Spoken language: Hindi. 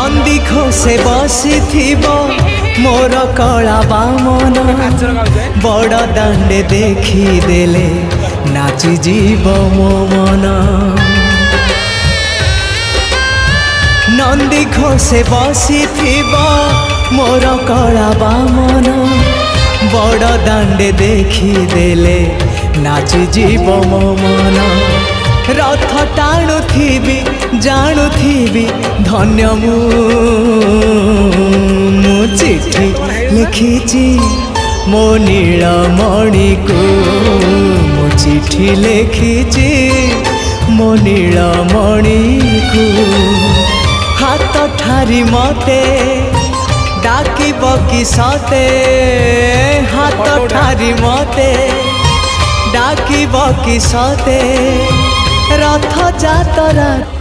नंदी घोषे बसी मोर कला बामन बड़ दांडे देखी देले नाची जीव मो मन। नंदी घोषे बसी मोर कला बामन बड़ दांडे देखी देले नाची जीव मो मन। रथ टाणुथिबी जाणुथिबी धन्य मु चिठी लिखिची मो नीलमणि को मु चिठी लिखिची मो नीलमणि को। हाथ ठारी मते डाकिब कि सते हाथ ठारी मते डाकिब कि सते रथ जातरा।